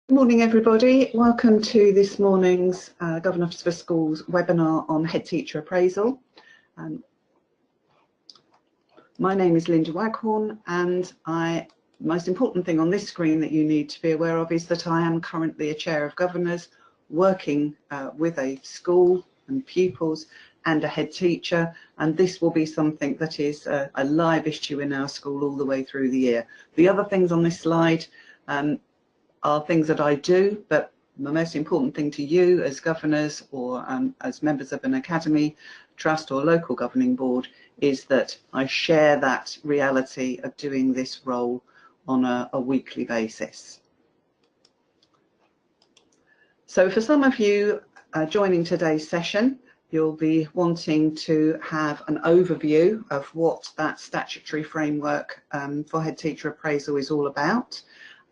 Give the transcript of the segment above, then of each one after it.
Good morning, everybody. Welcome to this morning's Governance for Schools webinar on Headteacher Appraisal. My name is Linda Waghorn, and the most important thing on this screen that you need to be aware of is that I am currently a Chair of Governors working with a school and pupils and a head teacher, and this will be something that is a live issue in our school all the way through the year. The other things on this slide are things that I do, but the most important thing to you as governors or as members of an academy, trust or local governing board is that I share that reality of doing this role on a weekly basis. So for some of you joining today's session, you'll be wanting to have an overview of what that statutory framework for head teacher appraisal is all about.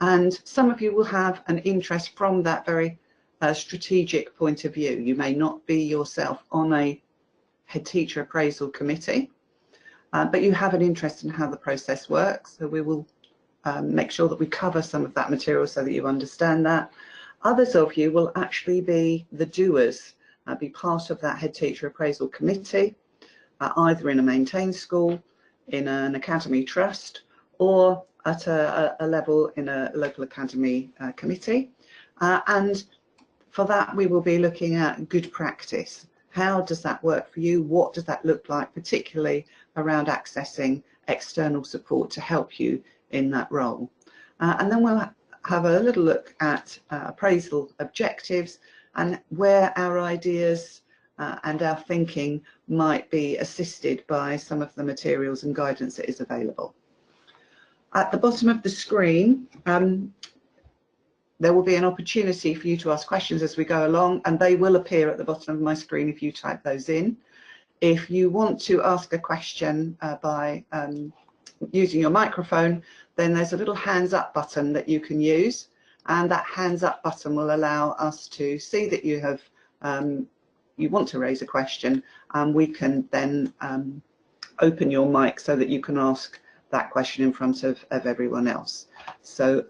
And some of you will have an interest from that very strategic point of view. You may not be yourself on a head teacher appraisal committee, but you have an interest in how the process works. So we will make sure that we cover some of that material so that you understand that. Others of you will actually be the doers, be part of that head teacher appraisal committee, either in a maintained school, in an academy trust, or at a level in a local academy committee. And for that, we will be looking at good practice. How does that work for you? What does that look like, particularly around accessing external support to help you in that role? And then we'll have a little look at appraisal objectives and where our ideas and our thinking might be assisted by some of the materials and guidance that is available. At the bottom of the screen, there will be an opportunity for you to ask questions as we go along, and they will appear at the bottom of my screen if you type those in. If you want to ask a question by using your microphone, then there's a little hands up button that you can use, and that hands up button will allow us to see that you have you want to raise a question, and we can then open your mic so that you can ask that question in front of everyone else. So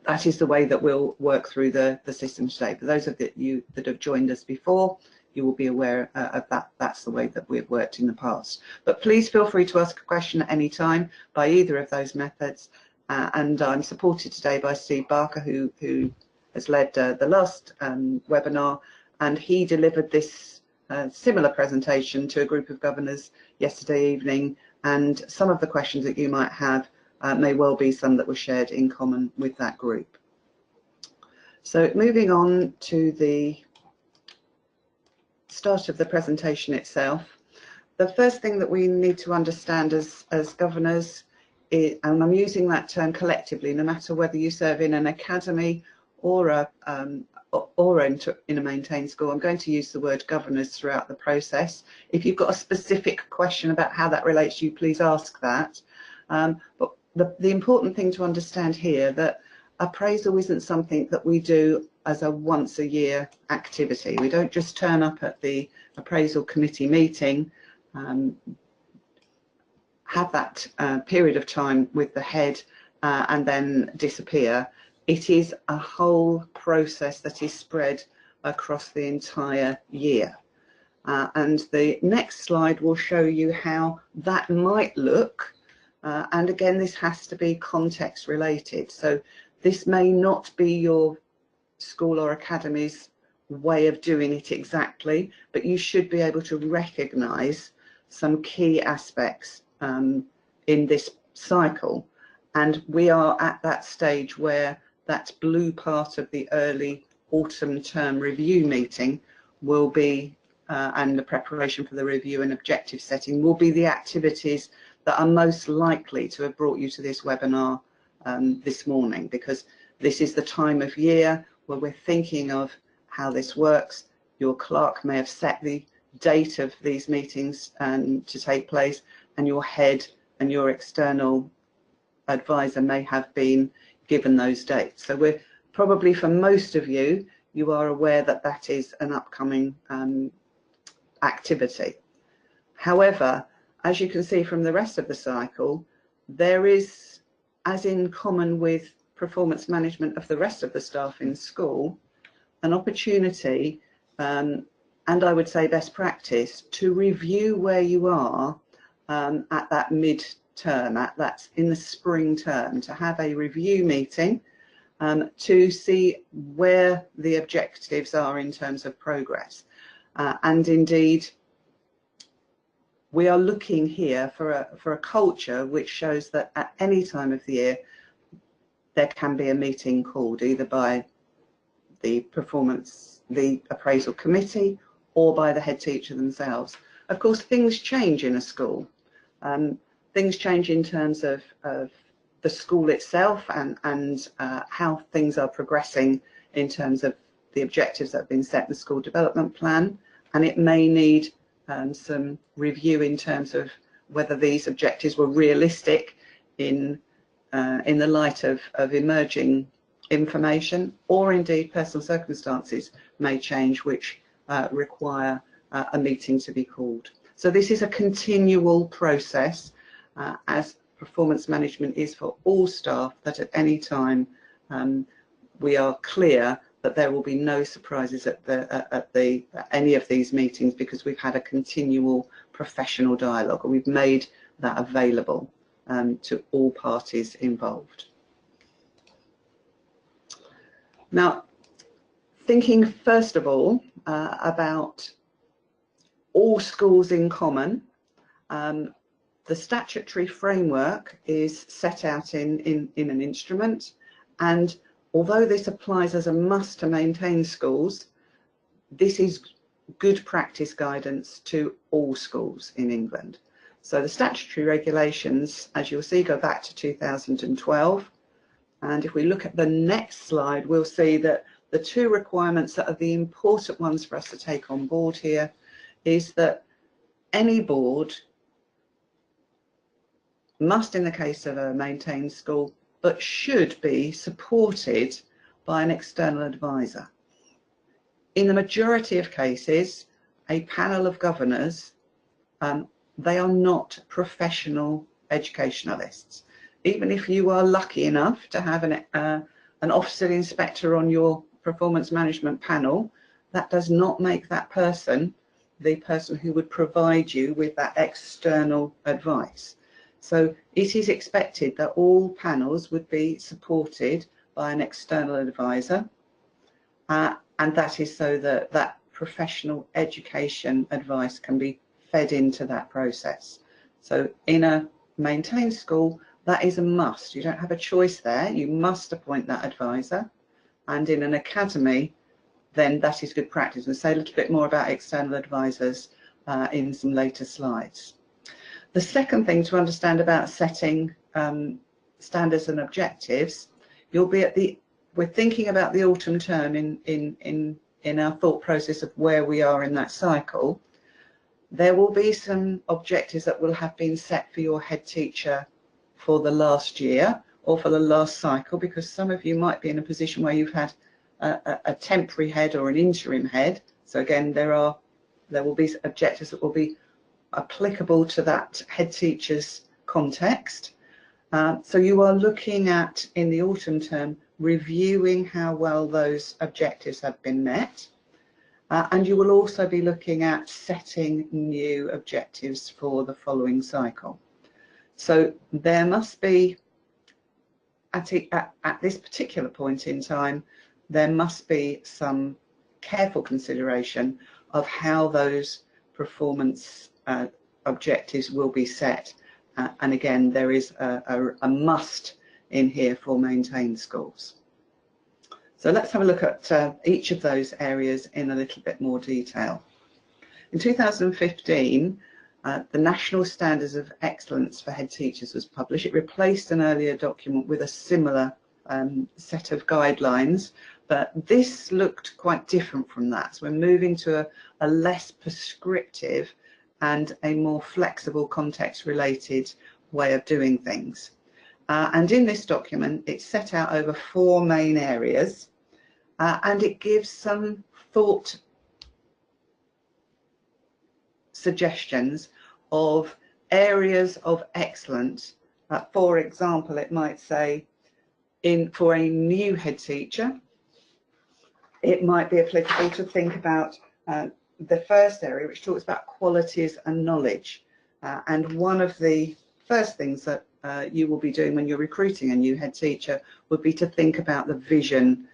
that is the way that we'll work through the system today. For those of you that have joined us before, you will be aware of that. That's the way that we've worked in the past. But please feel free to ask a question at any time by either of those methods. And I'm supported today by Steve Barker, who has led the last webinar, and he delivered this similar presentation to a group of governors yesterday evening. And some of the questions that you might have may well be some that were shared in common with that group. So moving on to the start of the presentation itself, the first thing that we need to understand as governors is, and I'm using that term collectively, no matter whether you serve in an academy or in a maintained school, I'm going to use the word governors throughout the process. If you've got a specific question about how that relates to you, please ask that. But the important thing to understand here that appraisal isn't something that we do as a once a year activity. We don't just turn up at the appraisal committee meeting, have that period of time with the head and then disappear. It is a whole process that is spread across the entire year. And the next slide will show you how that might look. And again, this has to be context related. So this may not be your school or academy's way of doing it exactly, but you should be able to recognise some key aspects in this cycle. And we are at that stage where that blue part of the early autumn term review meeting will be, and the preparation for the review and objective setting will be the activities that are most likely to have brought you to this webinar this morning, because this is the time of year where we're thinking of how this works. Your clerk may have set the date of these meetings to take place, and your head and your external advisor may have been given those dates. So we're probably, for most of you, you are aware that that is an upcoming activity. However, as you can see from the rest of the cycle, there is, as in common with performance management of the rest of the staff in school, an opportunity, and I would say best practice, to review where you are at that mid-term, that's in the spring term, to have a review meeting to see where the objectives are in terms of progress. And indeed, we are looking here for a culture which shows that at any time of the year there can be a meeting called either by the appraisal committee or by the head teacher themselves. Of course, things change in a school. Things change in terms of the school itself and how things are progressing in terms of the objectives that have been set in the school development plan, and it may need some review in terms of whether these objectives were realistic in the light of emerging information, or indeed personal circumstances may change which require a meeting to be called. So this is a continual process, as performance management is for all staff, that at any time we are clear that there will be no surprises at any of these meetings, because we've had a continual professional dialogue and we've made that available to all parties involved. Now, thinking first of all about all schools in common, the statutory framework is set out in an instrument, and although this applies as a must to maintain schools, this is good practice guidance to all schools in England. So the statutory regulations, as you'll see, go back to 2012. And if we look at the next slide, we'll see that the two requirements that are the important ones for us to take on board here is that any board must, in the case of a maintained school, but should be supported by an external advisor. In the majority of cases, a panel of governors, they are not professional educationalists. Even if you are lucky enough to have an officer inspector on your performance management panel, that does not make that person the person who would provide you with that external advice. So it is expected that all panels would be supported by an external advisor, and that is so that that professional education advice can be fed into that process. So in a maintained school, that is a must. You don't have a choice there. You must appoint that advisor. And in an academy, then that is good practice. We'll say a little bit more about external advisors in some later slides. The second thing to understand about setting standards and objectives, we're thinking about the autumn term in our thought process of where we are in that cycle. There will be some objectives that will have been set for your head teacher for the last year or for the last cycle, because some of you might be in a position where you've had a temporary head or an interim head. So again, there will be objectives that will be applicable to that head teacher's context. So you are looking at, in the autumn term, reviewing how well those objectives have been met. And you will also be looking at setting new objectives for the following cycle. So there must be, at this particular point in time, there must be some careful consideration of how those performance objectives will be set. And again, there is a must in here for maintained schools. So let's have a look at each of those areas in a little bit more detail. In 2015, the National Standards of Excellence for Head Teachers was published. It replaced an earlier document with a similar set of guidelines, but this looked quite different from that. So we're moving to a less prescriptive and a more flexible context-related way of doing things. And in this document, it's set out over 4 main areas, and it gives some thought suggestions of areas of excellence. For example, it might say For a new head teacher, it might be applicable to think about the first area, which talks about qualities and knowledge. And one of the first things that you will be doing when you're recruiting a new head teacher would be to think about the vision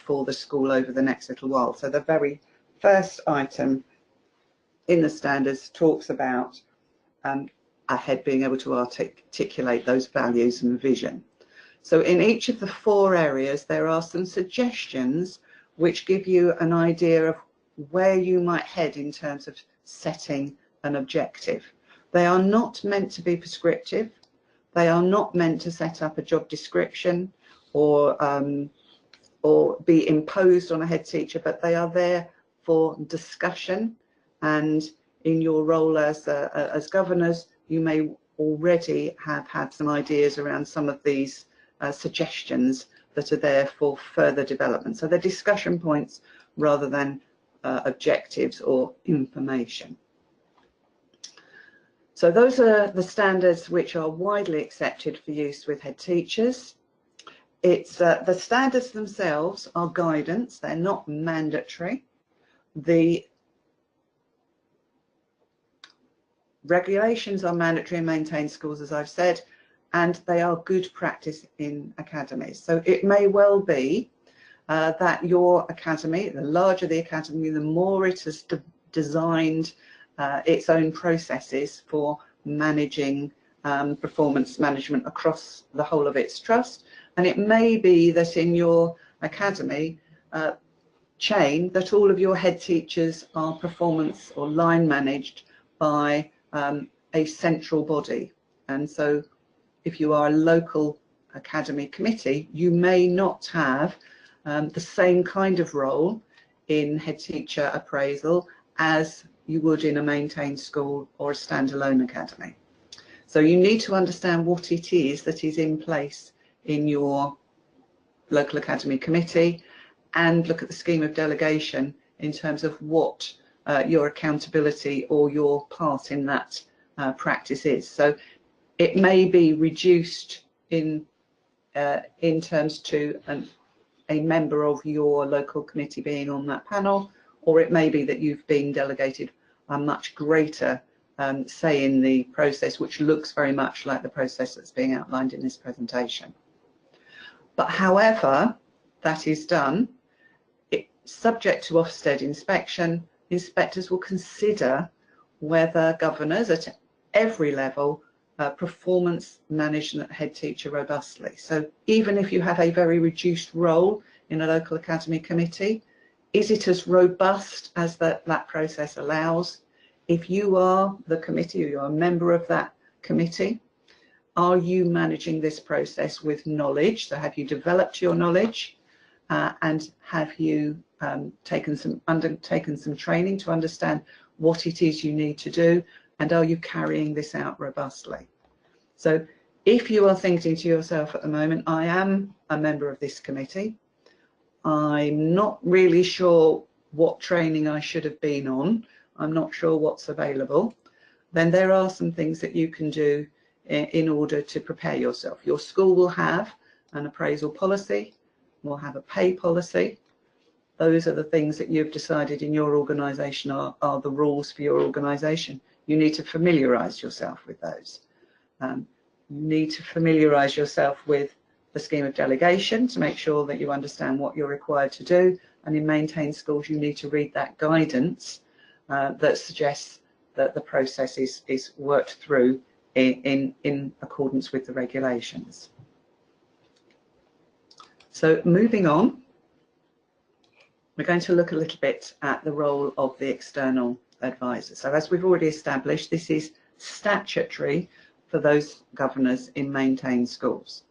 for the school over the next little while. So the very first item in the standards talks about a head being able to articulate those values and vision. So in each of the 4 areas, there are some suggestions which give you an idea of where you might head in terms of setting an objective. They are not meant to be prescriptive. They are not meant to set up a job description or be imposed on a head teacher, but they are there for discussion. And in your role as governors, you may already have had some ideas around some of these suggestions that are there for further development. So they're discussion points rather than objectives or information. So those are the standards which are widely accepted for use with head teachers. It's the standards themselves are guidance, they're not mandatory. The regulations are mandatory in maintained schools, as I've said, and they are good practice in academies. So it may well be that your academy, the larger the academy, the more it has designed its own processes for managing performance management across the whole of its trust. And it may be that in your academy chain that all of your head teachers are performance or line managed by a central body. And so if you are a local academy committee, you may not have the same kind of role in head teacher appraisal as you would in a maintained school or a standalone academy. So you need to understand what it is that is in place in your local academy committee and look at the scheme of delegation in terms of what your accountability or your part in that practice is. So it may be reduced in terms to a member of your local committee being on that panel, or it may be that you've been delegated a much greater say in the process, which looks very much like the process that's being outlined in this presentation. But however that is done, subject to Ofsted inspection, inspectors will consider whether governors at every level performance manage that head teacher robustly. So even if you have a very reduced role in a local academy committee, is it as robust as that process allows? If you are the committee or you're a member of that committee, are you managing this process with knowledge? So have you developed your knowledge and have you undertaken some training to understand what it is you need to do, and are you carrying this out robustly? So if you are thinking to yourself at the moment, I am a member of this committee, I'm not really sure what training I should have been on, I'm not sure what's available, then there are some things that you can do in order to prepare yourself. Your school will have an appraisal policy, will have a pay policy. Those are the things that you've decided in your organisation are the rules for your organisation. You need to familiarise yourself with those. You need to familiarise yourself with the scheme of delegation to make sure that you understand what you're required to do. And in maintained schools, you need to read that guidance that suggests that the process is worked through in accordance with the regulations. So moving on, we're going to look a little bit at the role of the external advisor. So as we've already established, this is statutory for those governors in maintained schools.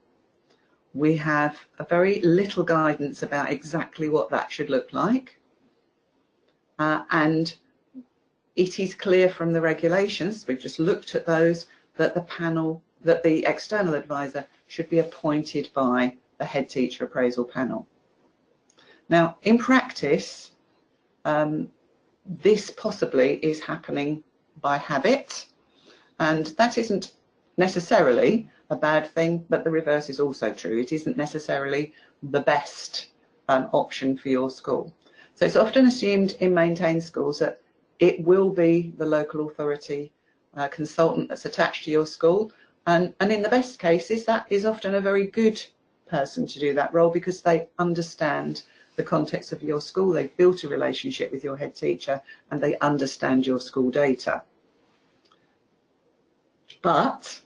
We have a very little guidance about exactly what that should look like. And it is clear from the regulations, we've just looked at those, that the external advisor should be appointed by the head teacher appraisal panel. Now, in practice, this possibly is happening by habit, and that isn't necessarily a bad thing, but the reverse is also true. It isn't necessarily the best option for your school. So it's often assumed in maintained schools that it will be the local authority consultant that's attached to your school, and in the best cases that is often a very good person to do that role because they understand the context of your school, they've built a relationship with your head teacher, and they understand your school data. But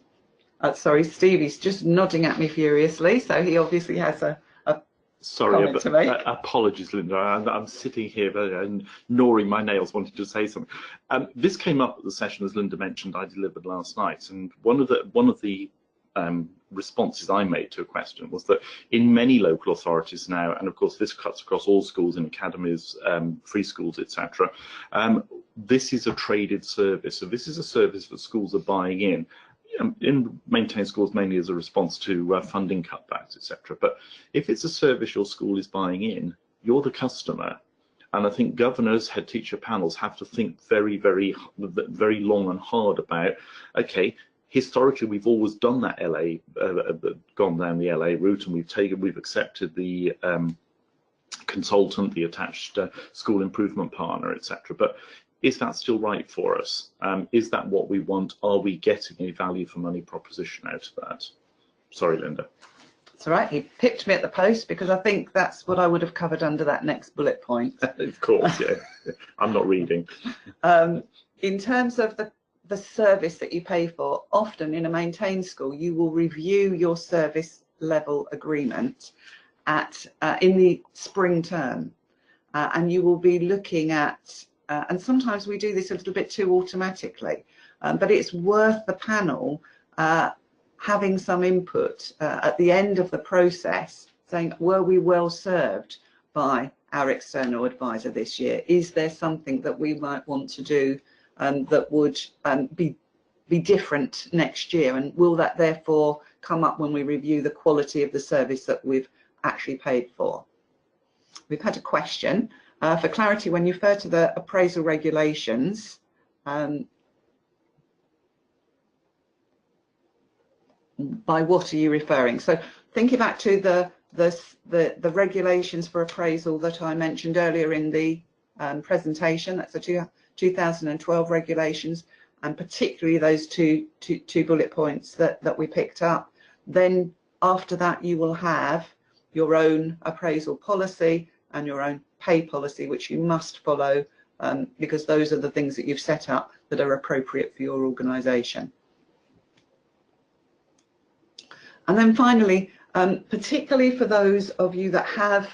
sorry, Stevie's just nodding at me furiously, so he obviously has a comment to make. Apologies, Linda. I'm sitting here and gnawing my nails, wanting to say something. This came up at the session, as Linda mentioned, I delivered last night, and one of the responses I made to a question was that in many local authorities now, and of course this cuts across all schools and academies, free schools, etc., this is a traded service. So this is a service that schools are buying in maintained schools mainly as a response to funding cutbacks, etc. But if it's a service your school is buying in, you're the customer. And I think governors, head teacher panels have to think very, very, very long and hard about, okay, historically we've always done that gone down the LA route, and we've accepted the consultant, the attached school improvement partner, etc. But is that still right for us? Is that what we want? Are we getting a value for money proposition out of that? Sorry, Linda. It's all right. He picked me at the post because I think that's what I would have covered under that next bullet point. Of course, yeah. I'm not reading. In terms of the service that you pay for, often in a maintained school, you will review your service level agreement in the spring term, and you will be looking at and sometimes we do this a little bit too automatically, but it's worth the panel having some input at the end of the process, saying, were we well served by our external advisor this year? Is there something that we might want to do that would be different next year? And will that therefore come up when we review the quality of the service that we've actually paid for? We've had a question. For clarity, when you refer to the appraisal regulations, by what are you referring? So thinking back to the regulations for appraisal that I mentioned earlier in the presentation, that's the 2012 regulations, and particularly those two bullet points that we picked up. Then after that, you will have your own appraisal policy and your own pay policy, which you must follow because those are the things that you've set up that are appropriate for your organisation. And then finally, particularly for those of you that have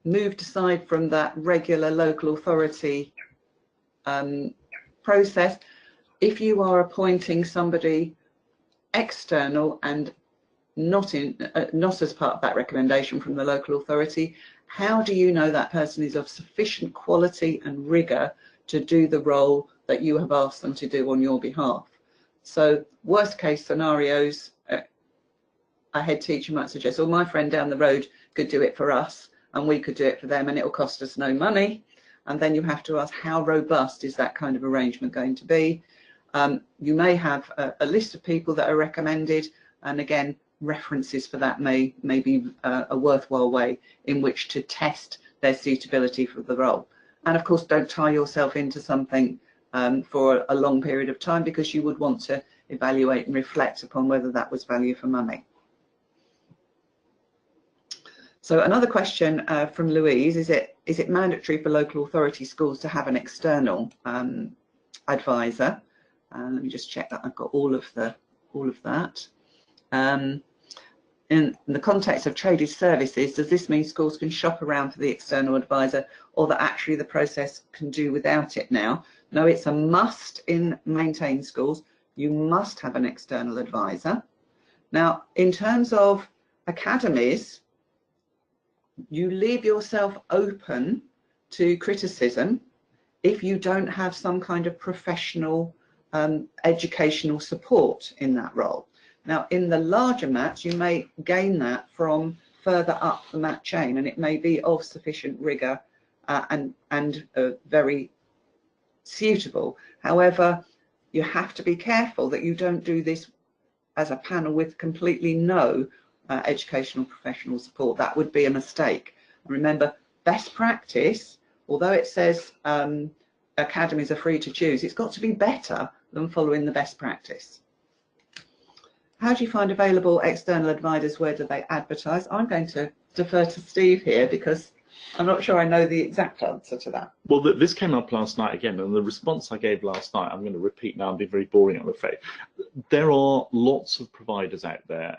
moved aside from that regular local authority process, if you are appointing somebody external and not as part of that recommendation from the local authority, how do you know that person is of sufficient quality and rigour to do the role that you have asked them to do on your behalf? So worst case scenarios, a head teacher might suggest, well, my friend down the road could do it for us and we could do it for them and it will cost us no money. And then you have to ask, how robust is that kind of arrangement going to be? You may have a list of people that are recommended, and again, references for that may be a worthwhile way in which to test their suitability for the role. And of course, don't tie yourself into something for a long period of time, because you would want to evaluate and reflect upon whether that was value for money. So another question from Louise, is it mandatory for local authority schools to have an external advisor? Let me just check that I've got all of that. In the context of traded services, does this mean schools can shop around for the external advisor, or that actually the process can do without it now? No, it's a must in maintained schools. You must have an external advisor. Now, in terms of academies, you leave yourself open to criticism if you don't have some kind of professional educational support in that role. Now, in the larger mats, you may gain that from further up the mat chain, and it may be of sufficient rigour and very suitable. However, you have to be careful that you don't do this as a panel with completely no educational professional support. That would be a mistake. And remember, best practice, although it says academies are free to choose, it's got to be better than following the best practice. How do you find available external advisors? Where do they advertise? I'm going to defer to Steve here because I'm not sure I know the exact answer to that. Well, this came up last night again, and the response I gave last night, I'm going to repeat now and be very boring, I'm afraid. There are lots of providers out there.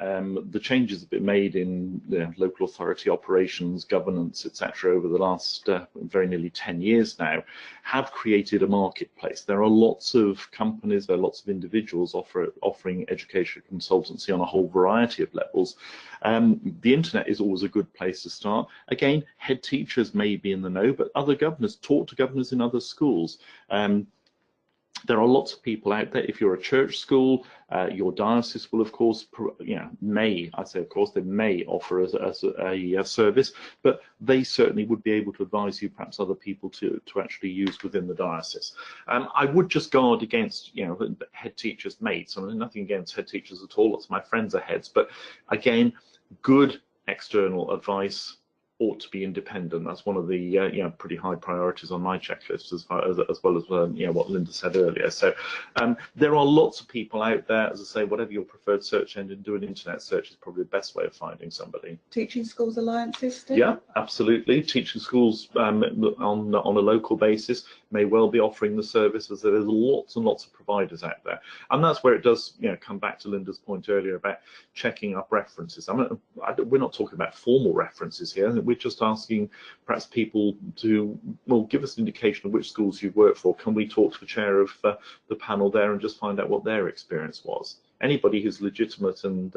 The changes that have been made in local authority operations, governance, etc., over the last very nearly 10 years now, have created a marketplace. There are lots of companies, there are lots of individuals offering education consultancy on a whole variety of levels. The internet is always a good place to start. Again, head teachers may be in the know, but other governors, talk to governors in other schools. There are lots of people out there. If you're a church school, your diocese will, of course, may offer a service, but they certainly would be able to advise you, perhaps other people to actually use within the diocese. I would just guard against, head teachers' mates. I mean, nothing against head teachers at all. Lots of my friends are heads, but again, good external advice ought to be independent. That's one of the pretty high priorities on my checklist, as well as what Linda said earlier. So there are lots of people out there. As I say, whatever your preferred search engine, do an internet search is probably the best way of finding somebody. Teaching schools alliances, Steve? Yeah, absolutely. Teaching schools on a local basis may well be offering the services. There's lots and lots of providers out there, and that's where it does come back to Linda's point earlier about checking up references. We're not talking about formal references here. We're just asking perhaps people to give us an indication of which schools you've worked for. Can we talk to the chair of the panel there and just find out what their experience was? Anybody who's legitimate and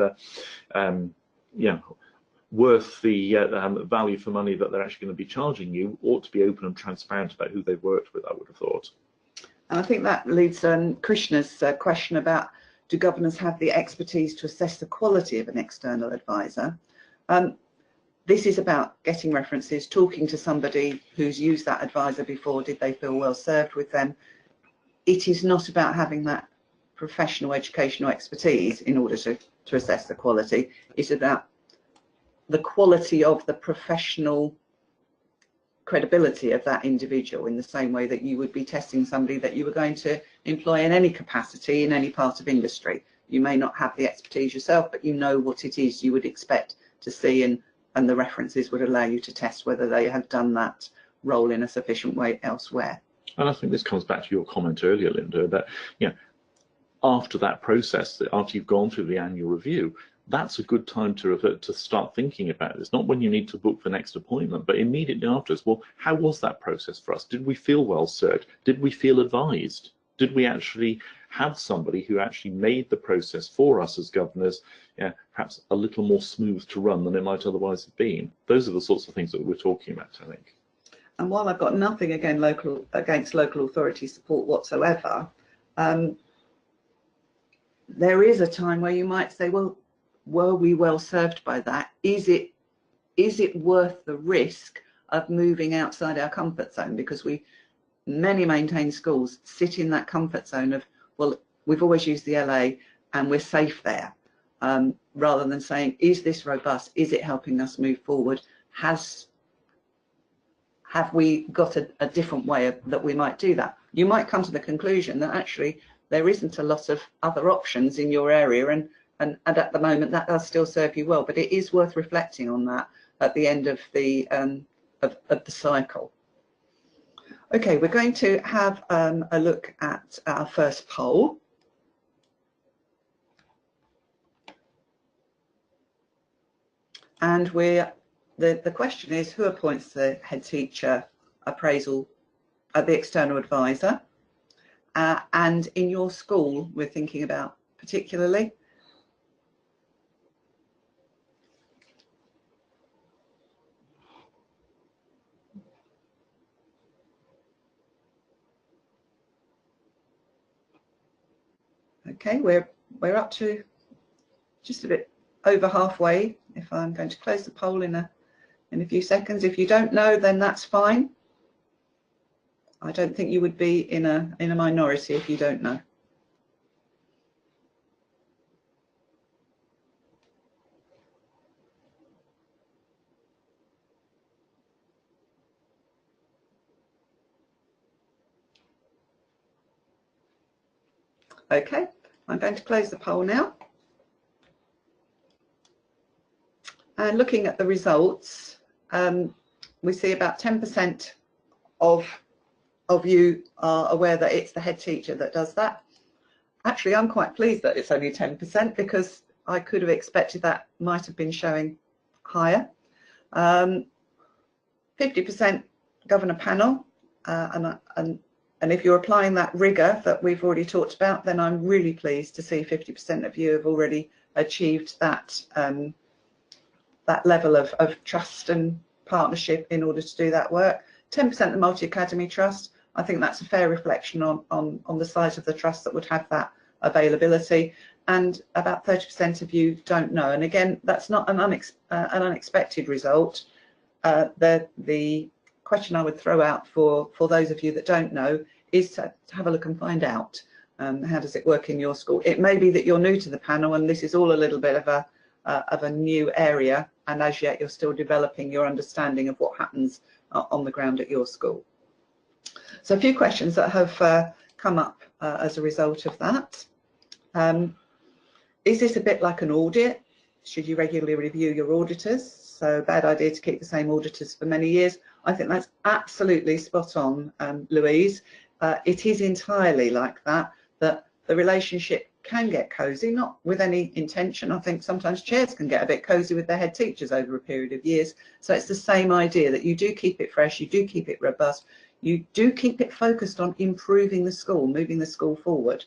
worth the value for money that they're actually going to be charging you ought to be open and transparent about who they've worked with, I would have thought. And I think that leads Krishna's question about, do governors have the expertise to assess the quality of an external advisor? This is about getting references, talking to somebody who's used that advisor before. Did they feel well served with them? It is not about having that professional educational expertise in order to assess the quality. It's about the quality of the professional credibility of that individual, in the same way that you would be testing somebody that you were going to employ in any capacity in any part of industry. You may not have the expertise yourself, but you know what it is you would expect to see, and the references would allow you to test whether they have done that role in a sufficient way elsewhere. And I think this comes back to your comment earlier, Linda, that after that process, after you've gone through the annual review, that's a good time to start thinking about this. Not when you need to book the next appointment, but immediately afterwards. Well, how was that process for us? Did we feel well served? Did we feel advised? Did we actually have somebody who actually made the process for us as governors, perhaps a little more smooth to run than it might otherwise have been? Those are the sorts of things that we're talking about, I think. And while I've got nothing against local authority support whatsoever, there is a time where you might say, well, were we well served by that? Is it worth the risk of moving outside our comfort zone? Because many maintained schools sit in that comfort zone of, well, we've always used the LA and we're safe there, rather than saying, is this robust? Is it helping us move forward? Have we got a different way that we might do that? You might come to the conclusion that actually there isn't a lot of other options in your area, and at the moment that does still serve you well, but it is worth reflecting on that at the end of the cycle. Okay, we're going to have a look at our first poll. And the question is, who appoints the head teacher appraisal, the external advisor? And in your school, we're thinking about particularly. Okay, we're up to just a bit over halfway. If I'm going to close the poll in a few seconds. If you don't know, then that's fine. I don't think you would be in a minority if you don't know. Okay, I'm going to close the poll now. And looking at the results, we see about 10% of you are aware that it's the head teacher that does that. Actually, I'm quite pleased that it's only 10% because I could have expected that might have been showing higher. 50% governor panel, and if you're applying that rigour that we've already talked about, then I'm really pleased to see 50% of you have already achieved that that level of trust and partnership in order to do that work. 10% the multi-academy trust, I think that's a fair reflection on the size of the trust that would have that availability, and about 30% of you don't know. And again, that's not an unexpected result. The question I would throw out for those of you that don't know is to have a look and find out how does it work in your school. It may be that you're new to the panel and this is all a little bit of a new area, and as yet you're still developing your understanding of what happens on the ground at your school. So a few questions that have come up as a result of that. Is this a bit like an audit? Should you regularly review your auditors? So bad idea to keep the same auditors for many years. I think that's absolutely spot on, Louise. It is entirely like that, that the relationship can get cosy, not with any intention. I think sometimes chairs can get a bit cosy with their head teachers over a period of years. So it's the same idea that you do keep it fresh, you do keep it robust, you do keep it focused on improving the school, moving the school forward.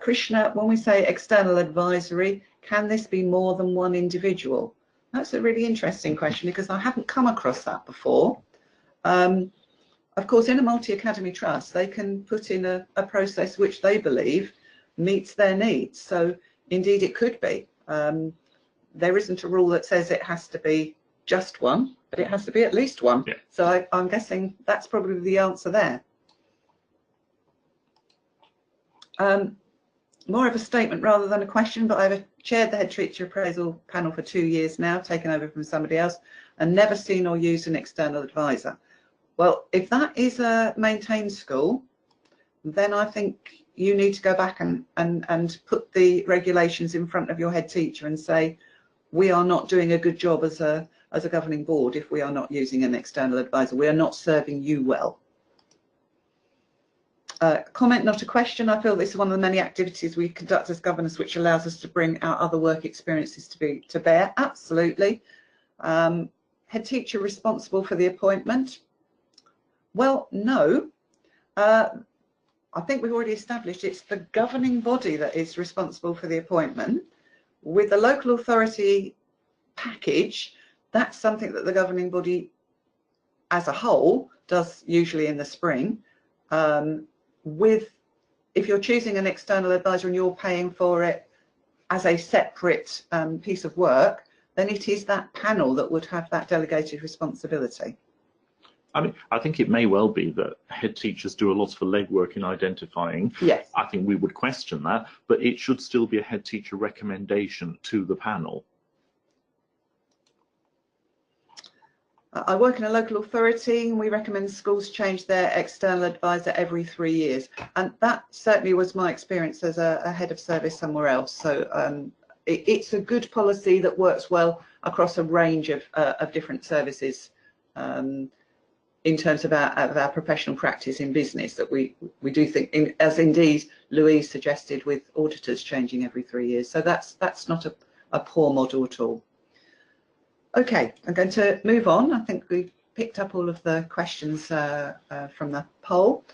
Krishna, when we say external advisory, can this be more than one individual? That's a really interesting question because I haven't come across that before. Of course, in a multi-academy trust, they can put in a process which they believe meets their needs. So indeed it could be. There isn't a rule that says it has to be just one, but it has to be at least one. Yeah. So I'm guessing that's probably the answer there. More of a statement rather than a question, but I've chaired the Headteacher Appraisal panel for 2 years now, taken over from somebody else, and never seen or used an external advisor. Well, if that is a maintained school, then I think you need to go back and put the regulations in front of your head teacher and say, we are not doing a good job as a governing board if we are not using an external advisor. We are not serving you well. Comment, not a question. I feel this is one of the many activities we conduct as governors which allows us to bring our other work experiences to bear. Absolutely. Head teacher responsible for the appointment? Well, no. I think we've already established it's the governing body that is responsible for the appointment. With the local authority package, that's something that the governing body as a whole does usually in the spring. If you're choosing an external advisor and you're paying for it as a separate piece of work, then it is that panel that would have that delegated responsibility. I mean, I think it may well be that head teachers do a lot of the legwork in identifying. Yes. I think we would question that, but it should still be a head teacher recommendation to the panel. I work in a local authority and we recommend schools change their external advisor every 3 years. And that certainly was my experience as a head of service somewhere else. So it's a good policy that works well across a range of different services. In terms of our professional practice in business, that we do think, as indeed Louise suggested, with auditors changing every 3 years. So that's not a poor model at all. Okay, I'm going to move on. I think we've picked up all of the questions from the poll,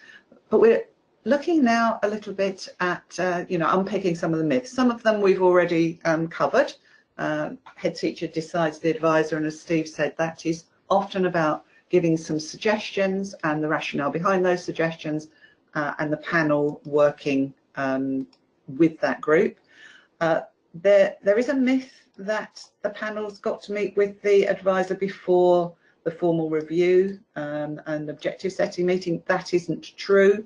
but we're looking now a little bit at unpicking some of the myths. Some of them we've already covered. Head teacher decides the advisor, and as Steve said, that is often about giving some suggestions and the rationale behind those suggestions, and the panel working with that group. There is a myth that the panel's got to meet with the advisor before the formal review and objective setting meeting. That isn't true.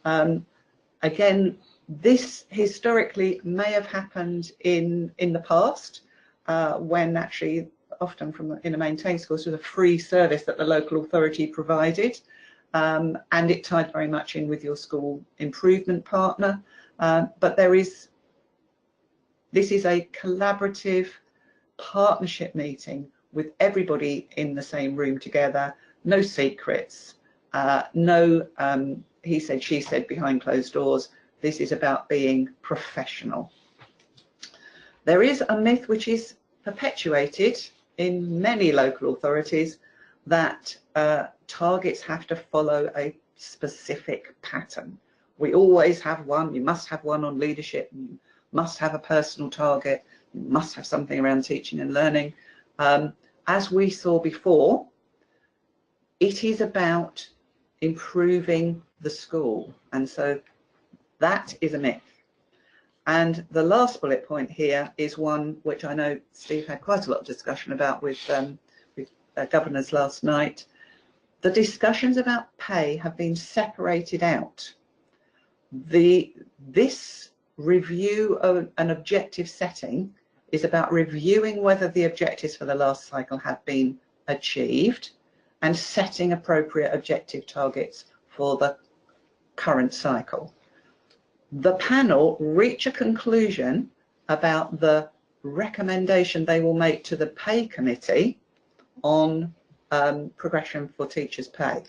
Again, this historically may have happened in the past when actually often in a maintained school, sort of free service that the local authority provided, and it tied very much in with your school improvement partner. But this is a collaborative partnership meeting with everybody in the same room together, no secrets, no he said, she said behind closed doors. This is about being professional. There is a myth which is perpetuated in many local authorities that targets have to follow a specific pattern. We always have one. You must have one on leadership. You must have a personal target. You must have something around teaching and learning. As we saw before, it is about improving the school, and so that is a myth. And the last bullet point here is one which I know Steve had quite a lot of discussion about with governors last night. The discussions about pay have been separated out. This review of an objective setting is about reviewing whether the objectives for the last cycle have been achieved and setting appropriate objective targets for the current cycle. The panel reach a conclusion about the recommendation they will make to the pay committee on progression for teachers' pay.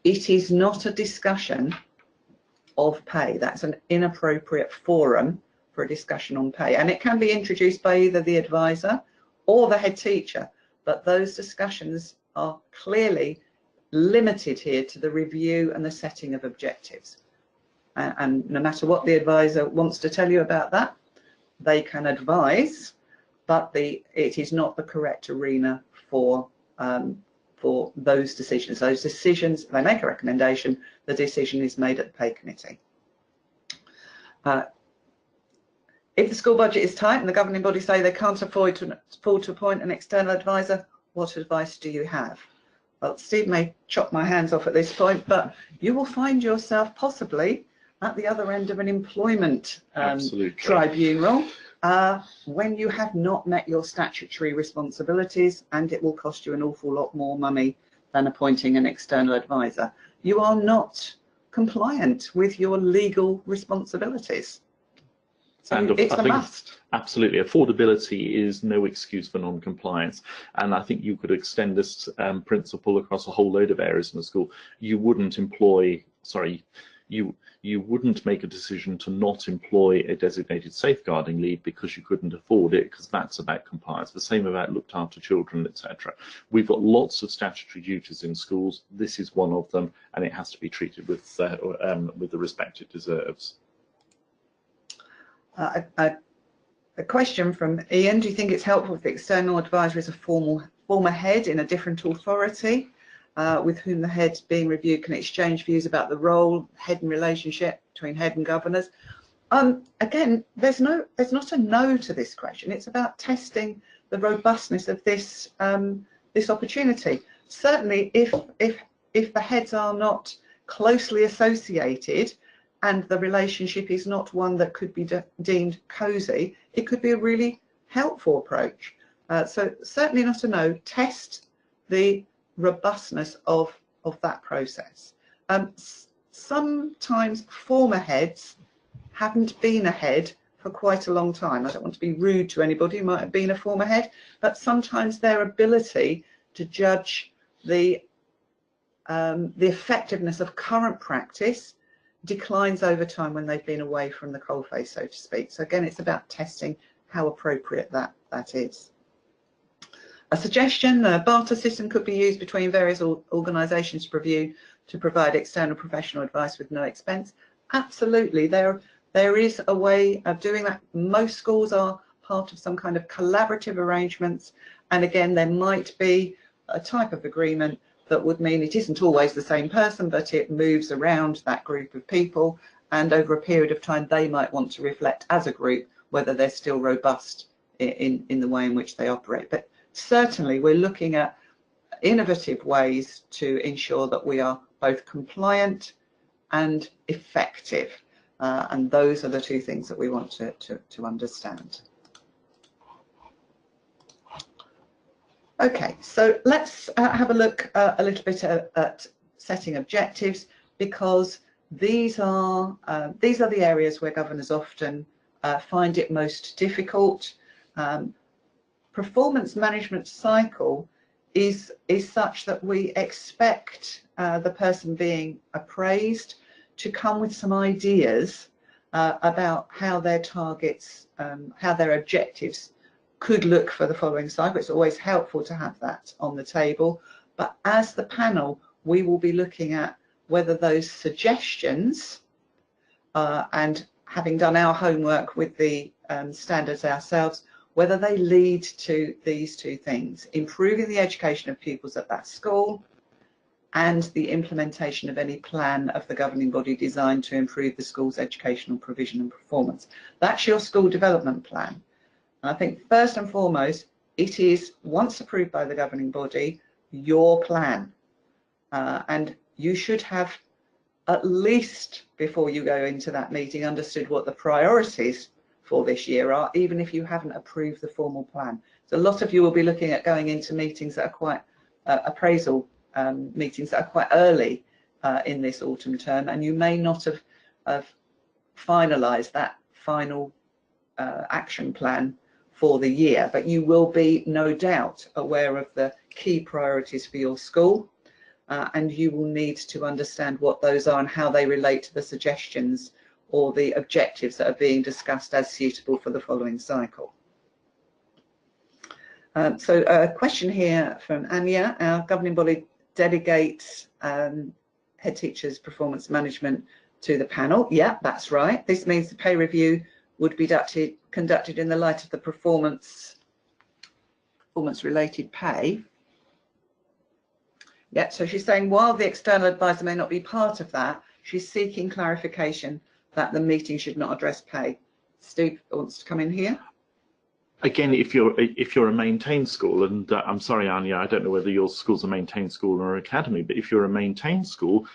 It is not a discussion of pay. That's an inappropriate forum for a discussion on pay, and it can be introduced by either the advisor or the head teacher, but those discussions are clearly limited here to the review and the setting of objectives. And no matter what the advisor wants to tell you about that, they can advise, but it is not the correct arena for those decisions. Those decisions, they make a recommendation, the decision is made at the pay committee. If the school budget is tight and the governing body say they can't afford to appoint an external advisor, what advice do you have? Well, Steve may chop my hands off at this point, but you will find yourself possibly at the other end of an employment tribunal when you have not met your statutory responsibilities, and it will cost you an awful lot more money than appointing an external advisor. You are not compliant with your legal responsibilities. So it's a must. Absolutely. Affordability is no excuse for non-compliance. And I think you could extend this principle across a whole load of areas in the school. You wouldn't employ, you wouldn't make a decision to not employ a designated safeguarding lead because you couldn't afford it, because that's about compliance. The same about looked after children, etc. We've got lots of statutory duties in schools. This is one of them, and it has to be treated with the respect it deserves. A question from Ian: do you think it's helpful if the external advisor is a former head in a different authority, with whom the head being reviewed can exchange views about the role, head and relationship between head and governors? Again, there's not a no to this question. It's about testing the robustness of this this opportunity. Certainly, if the heads are not closely associated and the relationship is not one that could be deemed cosy, it could be a really helpful approach. So certainly not a no. Test the robustness of that process. Sometimes former heads haven't been a head for quite a long time. I don't want to be rude to anybody who might have been a former head, but sometimes their ability to judge the effectiveness of current practice declines over time when they've been away from the coalface, so to speak. So again, it's about testing how appropriate that is. A suggestion: a barter system could be used between various organisations to provide external professional advice with no expense. Absolutely, there is a way of doing that. Most schools are part of some kind of collaborative arrangements, and again, there might be a type of agreement that would mean it isn't always the same person, but it moves around that group of people, and over a period of time they might want to reflect as a group whether they're still robust in the way in which they operate. But certainly we're looking at innovative ways to ensure that we are both compliant and effective, and those are the two things that we want to understand. Okay, so let's have a look a little bit at setting objectives, because these are the areas where governors often find it most difficult. Performance management cycle is such that we expect the person being appraised to come with some ideas about how their targets, how their objectives could look for the following cycle. It's always helpful to have that on the table, but as the panel, we will be looking at whether those suggestions, and having done our homework with the standards ourselves, whether they lead to these two things: improving the education of pupils at that school and the implementation of any plan of the governing body designed to improve the school's educational provision and performance. That's your school development plan. And I think first and foremost, it is, once approved by the governing body, your plan. And you should have, at least before you go into that meeting, understood what the priorities for this year are, even if you haven't approved the formal plan. So a lot of you will be looking at going into meetings that are quite appraisal meetings that are quite early in this autumn term, and you may not have finalised that final action plan for the year, but you will be no doubt aware of the key priorities for your school, and you will need to understand what those are and how they relate to the suggestions or the objectives that are being discussed as suitable for the following cycle. So a question here from Anya. Our governing body delegates head teachers' performance management to the panel. Yeah, that's right. This means the pay review would be conducted in the light of the performance-related pay. Yeah, so she's saying while the external advisor may not be part of that, she's seeking clarification that the meeting should not address pay. Steve wants to come in here. Again, if you're a maintained school, and I'm sorry, Anya, I don't know whether your school's a maintained school or academy, but if you're a maintained school,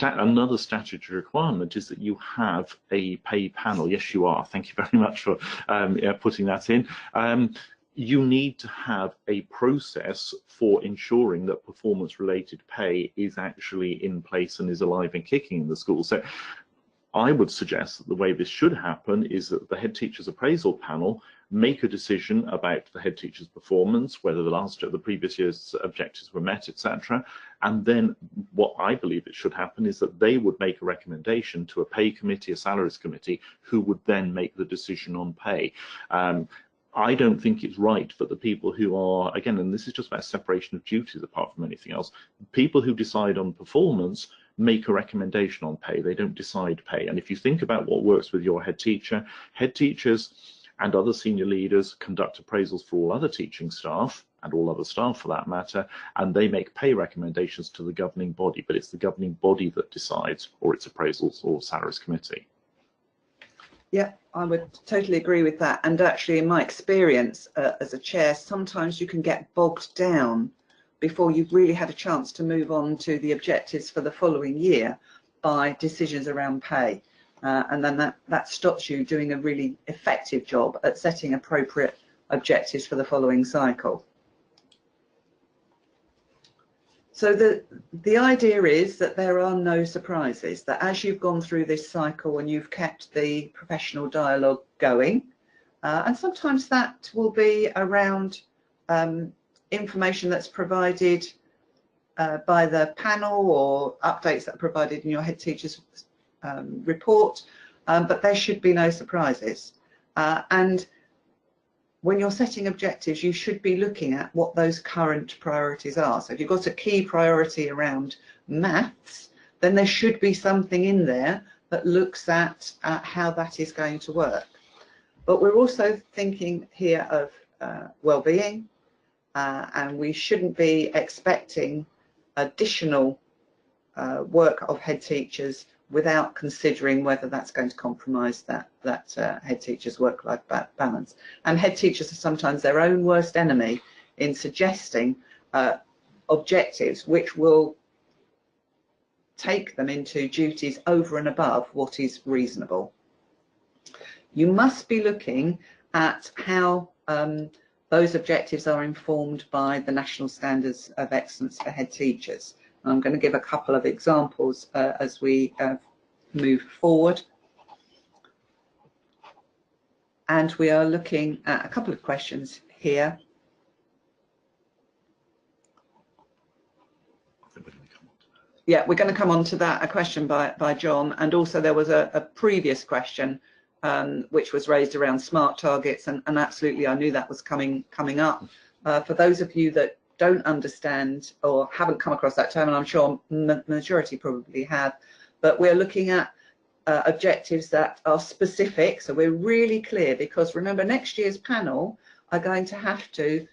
another statutory requirement is that you have a pay panel. Yes, you are. Thank you very much for putting that in. You need to have a process for ensuring that performance-related pay is actually in place and is alive and kicking in the school. So I would suggest that the way this should happen is that the head teachers appraisal panel make a decision about the head teacher's performance, whether the previous year's objectives were met, etc. And then what I believe it should happen is that they would make a recommendation to a pay committee, a salaries committee, who would then make the decision on pay. I don't think it's right for the people who are, again, and this is just about separation of duties apart from anything else, people who decide on performance make a recommendation on pay. They don't decide pay. And if you think about what works with your head teacher, head teachers and other senior leaders conduct appraisals for all other teaching staff and all other staff for that matter, and they make pay recommendations to the governing body, but it's the governing body that decides, or its appraisals or salaries committee. Yeah, I would totally agree with that. And actually, in my experience as a chair, sometimes you can get bogged down before you've really had a chance to move on to the objectives for the following year by decisions around pay. And then that stops you doing a really effective job at setting appropriate objectives for the following cycle. So the idea is that there are no surprises, that as you've gone through this cycle and you've kept the professional dialogue going, and sometimes that will be around information that's provided by the panel or updates that are provided in your head teacher's report, but there should be no surprises. And when you're setting objectives, you should be looking at what those current priorities are. So if you've got a key priority around maths, then there should be something in there that looks at how that is going to work. But we're also thinking here of well-being, and we shouldn't be expecting additional work of head teachers without considering whether that's going to compromise that head teacher's work-life balance. And head teachers are sometimes their own worst enemy in suggesting objectives which will take them into duties over and above what is reasonable. You must be looking at how those objectives are informed by the National Standards of Excellence for Head Teachers. I'm going to give a couple of examples as we move forward. And we are looking at a couple of questions here. Yeah, we're going to come on to that, a question by John, and also there was a previous question which was raised around smart targets, and absolutely I knew that was coming up. For those of you that don't understand or haven't come across that term, and I'm sure majority probably have, but we're looking at objectives that are specific, so we're really clear, because remember, next year's panel are going to have to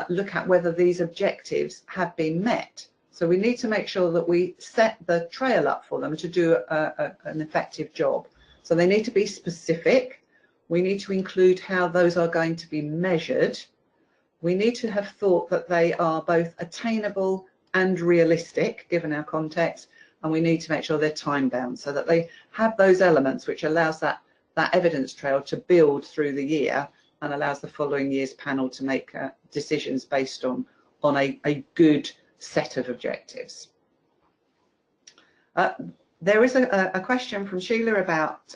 look at whether these objectives have been met. So we need to make sure that we set the trail up for them to do an effective job. So they need to be specific. We need to include how those are going to be measured. We need to have thought that they are both attainable and realistic, given our context, and we need to make sure they're time bound, so that they have those elements which allows that evidence trail to build through the year and allows the following year's panel to make decisions based on a good set of objectives. There is a question from Sheila about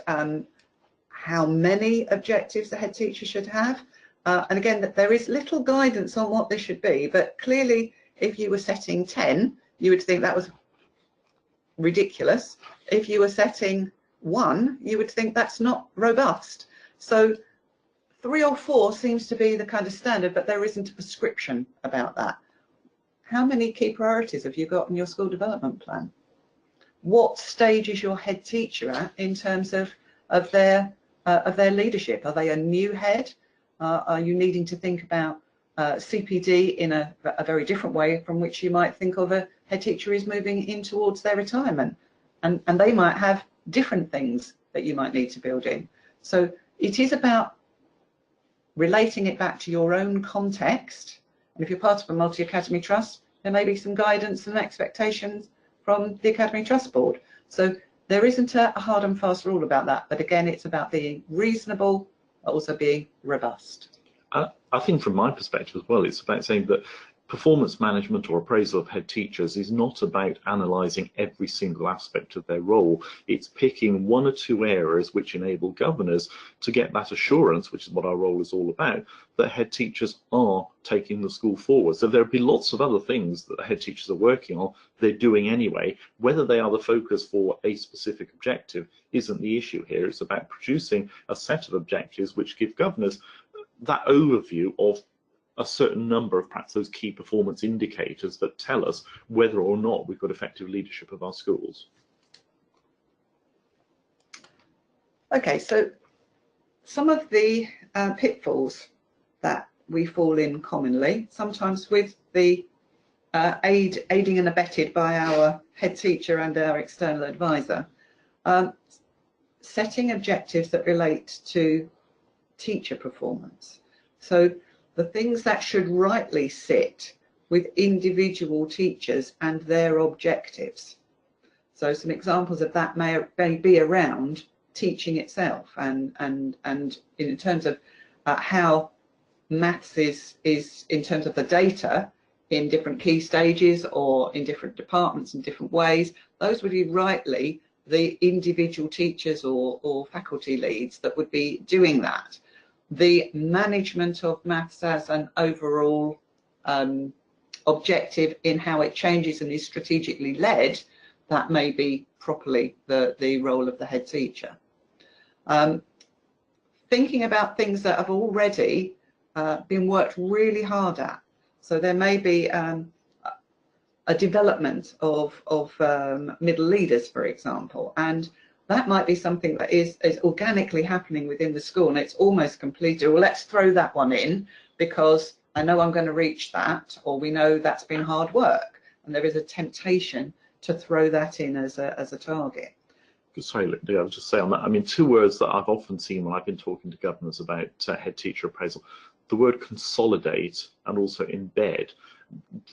how many objectives the head teacher should have. And again, that there is little guidance on what this should be, but clearly if you were setting 10, you would think that was ridiculous. If you were setting 1, you would think that's not robust. So 3 or 4 seems to be the kind of standard, but there isn't a prescription about that. How many key priorities have you got in your school development plan? What stage is your head teacher at in terms of their leadership? Are they a new head? Are you needing to think about CPD in a very different way from which you might think of a head teacher who's moving in towards their retirement? And they might have different things that you might need to build in. So it is about relating it back to your own context. And if you're part of a multi-academy trust, there may be some guidance and expectations from the Academy Trust Board. So there isn't a hard and fast rule about that. But again, it's about being reasonable, but also being robust. I think from my perspective as well, it's about saying that performance management or appraisal of head teachers is not about analysing every single aspect of their role. It's picking 1 or 2 areas which enable governors to get that assurance, which is what our role is all about, that head teachers are taking the school forward. So there'll be lots of other things that the head teachers are working on, they're doing anyway. Whether they are the focus for a specific objective isn't the issue here. It's about producing a set of objectives which give governors that overview of a certain number of perhaps those key performance indicators that tell us whether or not we've got effective leadership of our schools. Okay, so some of the pitfalls that we fall in commonly, sometimes with the aiding and abetted by our head teacher and our external advisor, setting objectives that relate to teacher performance. So the things that should rightly sit with individual teachers and their objectives. So some examples of that may be around teaching itself and in terms of how maths is in terms of the data in different key stages or in different departments in different ways. Those would be rightly the individual teachers or faculty leads that would be doing that. The management of maths as an overall objective in how it changes and is strategically led, that may be properly the role of the head teacher. Thinking about things that have already been worked really hard at. So there may be a development of middle leaders, for example, and that might be something that is organically happening within the school and it's almost completed. Well, let's throw that one in because I know I'm going to reach that, or we know that's been hard work, and there is a temptation to throw that in as a target. Sorry, Linda, I was just saying on that. I mean, 2 words that I've often seen when I've been talking to governors about head teacher appraisal: the word consolidate and also embed.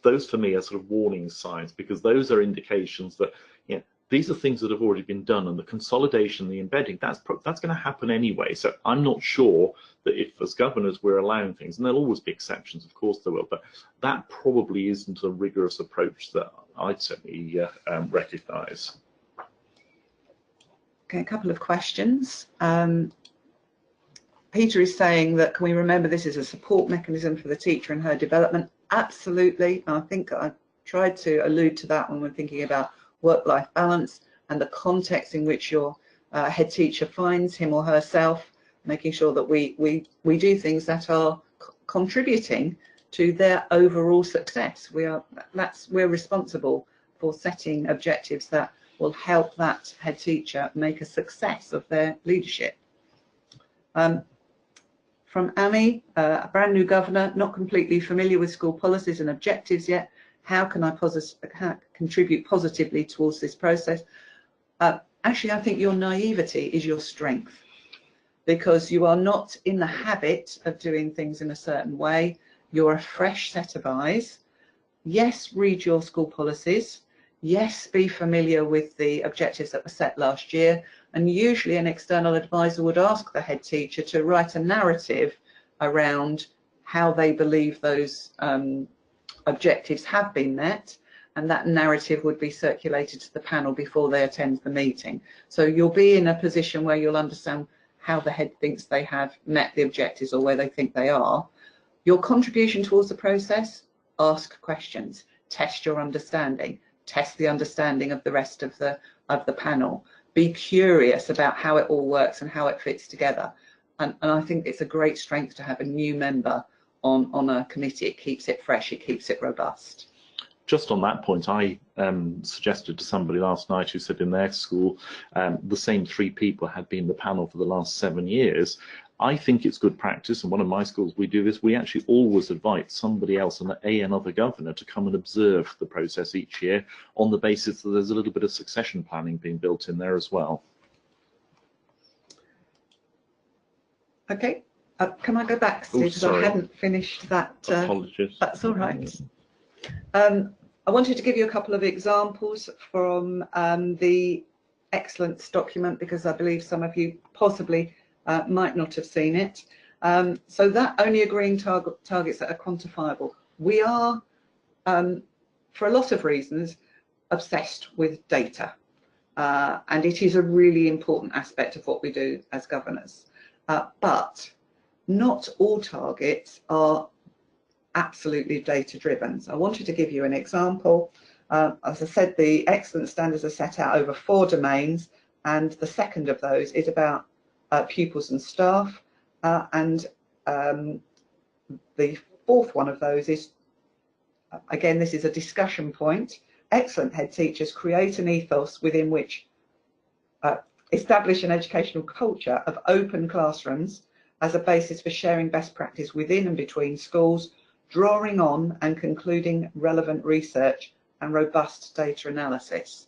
Those for me are sort of warning signs, because those are indications that, you know, these are things that have already been done, and the consolidation, the embedding, that's going to happen anyway. So I'm not sure that if, as governors, we're allowing things, and there'll always be exceptions, of course there will, but that probably isn't a rigorous approach that I'd certainly recognise. Okay, a couple of questions. Peter is saying that, can we remember this is a support mechanism for the teacher and her development? Absolutely. I think I tried to allude to that when we're thinking about work-life balance and the context in which your head teacher finds him or herself, making sure that we do things that are contributing to their overall success. We're responsible for setting objectives that will help that head teacher make a success of their leadership. From Amy, a brand new governor, not completely familiar with school policies and objectives yet. How can I contribute positively towards this process? Actually, I think your naivety is your strength, because you are not in the habit of doing things in a certain way. You're a fresh set of eyes. Yes, read your school policies. Yes, be familiar with the objectives that were set last year. And usually an external advisor would ask the head teacher to write a narrative around how they believe those objectives have been met, and that narrative would be circulated to the panel before they attend the meeting. So you'll be in a position where you'll understand how the head thinks they have met the objectives or where they think they are. Your contribution towards the process: ask questions, test your understanding, test the understanding of the rest of the panel. Be curious about how it all works and how it fits together. And I think it's a great strength to have a new member on a committee. It keeps it fresh, it keeps it robust. Just on that point, I suggested to somebody last night who said in their school the same 3 people had been the panel for the last 7 years. I think it's good practice, and one of my schools we do this. We actually always invite somebody else, another governor, to come and observe the process each year, on the basis that there's a little bit of succession planning being built in there as well. Okay, can I go back, Steve, because I hadn't finished that. Apologies. That's all right. I wanted to give you a couple of examples from the excellence document, because I believe some of you possibly might not have seen it. So that only agreeing targets that are quantifiable. We are, for a lot of reasons, obsessed with data, and it is a really important aspect of what we do as governors. But not all targets are absolutely data driven. So I wanted to give you an example. As I said, the excellence standards are set out over 4 domains, and the second of those is about pupils and staff, and the fourth one of those is, again, this is a discussion point. Excellent head teachers create an ethos within which establish an educational culture of open classrooms as a basis for sharing best practice within and between schools, drawing on and concluding relevant research and robust data analysis.